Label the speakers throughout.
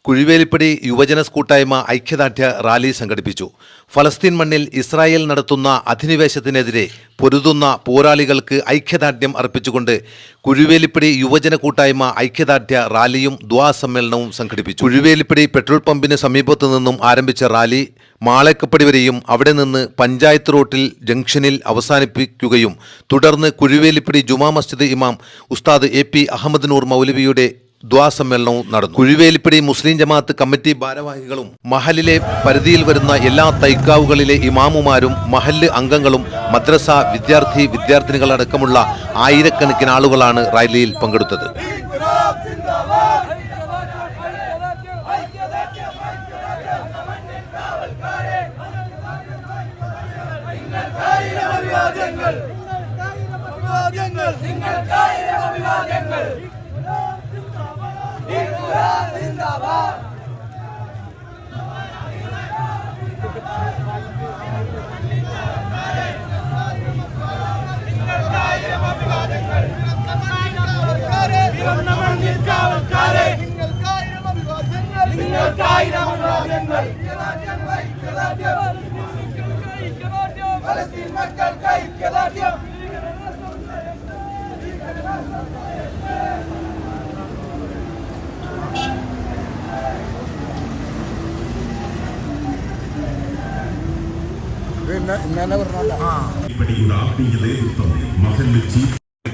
Speaker 1: കുഴിവേലിപ്പടി യുവജന കൂട്ടായ്മ ഐക്യദാർഢ്യ റാലി സംഘടിപ്പിച്ചു. ഫലസ്തീൻ മണ്ണിൽ ഇസ്രായേൽ നടത്തുന്ന അധിനിവേശത്തിനെതിരെ പൊരുതുന്ന പോരാളികൾക്ക് ഐക്യദാർഢ്യം അർപ്പിച്ചുകൊണ്ട് കുഴിവേലിപ്പടി യുവജന കൂട്ടായ്മ ഐക്യദാർഢ്യ റാലിയും ദ്വാ സമ്മേളനവും സംഘടിപ്പിച്ചു. കുഴിവേലിപ്പടി പെട്രോൾ പമ്പിന് സമീപത്തു നിന്നും ആരംഭിച്ച റാലി മാളേക്കപ്പടി വരെയും അവിടെ നിന്ന് പഞ്ചായത്ത് റോട്ടിൽ ജംഗ്ഷനിൽ അവസാനിപ്പിക്കുകയും തുടർന്ന് കുഴിവേലിപ്പടി ജുമാ മസ്ജിദ് ഇമാം ഉസ്താദ് AP അഹമ്മദ് നൂർ മൗലവിയുടെ ദ്വാ സമ്മേളനവും നടന്നു. കുഴിവേലിപ്പടി മുസ്ലിം ജമാഅത്ത് കമ്മിറ്റി ഭാരവാഹികളും മഹലിലെ പരിധിയിൽ വരുന്ന എല്ലാ തൈക്കാവുകളിലെ ഇമാമുമാരും മഹല്ല് അംഗങ്ങളും മദ്രസ വിദ്യാർത്ഥിനികളടക്കമുള്ള ആയിരക്കണക്കിന് ആളുകളാണ് റാലിയിൽ പങ്കെടുത്തത്.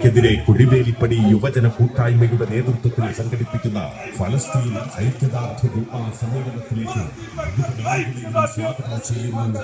Speaker 2: െതിരെ കുഴിവേലിപ്പടി യുവജന കൂട്ടായ്മയുടെ നേതൃത്വത്തിൽ സംഘടിപ്പിക്കുന്ന ഫലസ്തീൻ ഐക്യദാർഢ്യ ദുആ സമ്മേളനത്തിലേക്ക് സ്വാഗതം ചെയ്യുന്നു.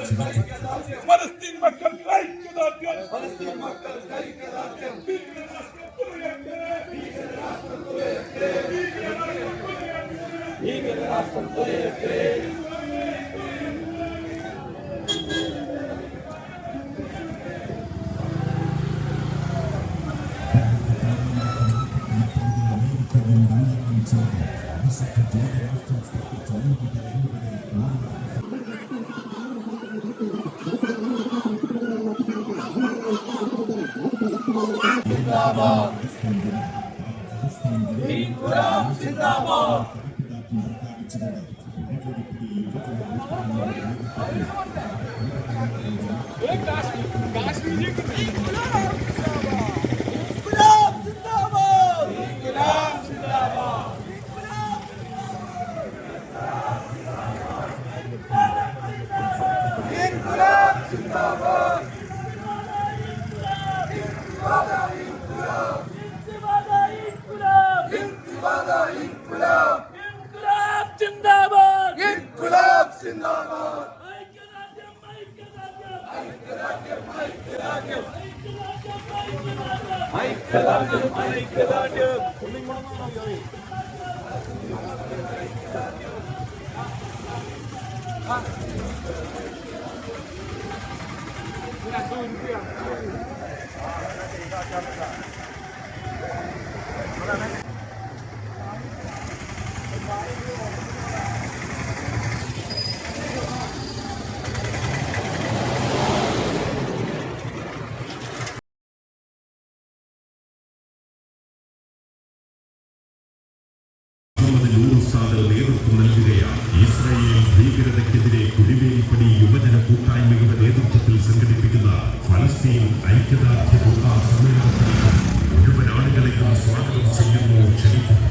Speaker 2: നേതൃത്വം നൽകുകയാണ്. ഇസ്രായേൽ ഭീകരതയ്ക്കെതിരെ കുഴിവേലിപ്പടി യുവജന കൂട്ടായ്മയുടെ നേതൃത്വത്തിൽ സംഘടിപ്പിക്കുന്ന ഫലസ്തീൻ ഐക്യദാർഢ്യ ദുആ സമ്മേളനത്തിലേക്ക് മുഴുവൻ ആളുകളെയും സ്വാഗതം ചെയ്യുന്നു, ക്ഷണിക്കുന്നു.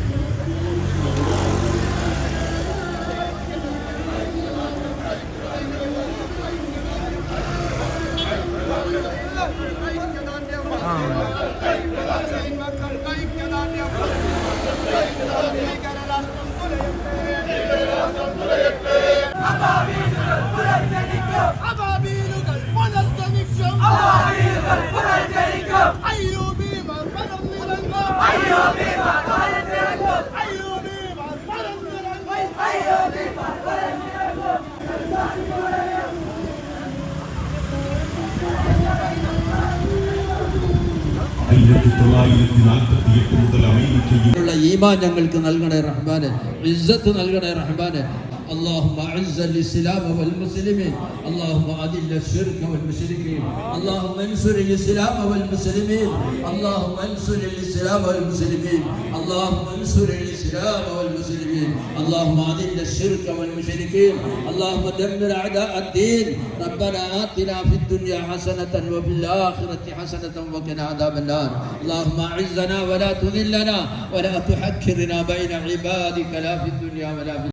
Speaker 3: ഈമാൻ ഞങ്ങൾക്ക് നൽകണേ റഹ്മാനെ, ഇസ്സത്ത് നൽകണേ റഹ്മാനെ. اللهم اعز الاسلام والمسلمين، اللهم اذل الشرك والمشركين، اللهم انصر الاسلام والمسلمين، اللهم انصر الاسلام والمسلمين، اللهم انصر الاسلام والمسلمين، اللهم أذل الشرك والمشركين اللهم دمر أعداء الدين ربنا آتنا في الدنيا حسنة وفي الآخرة حسنة وقنا عذاب النار اللهم أعزنا ولا تذلنا ولا تحكرنا بين عبادك لا في الدنيا ولا في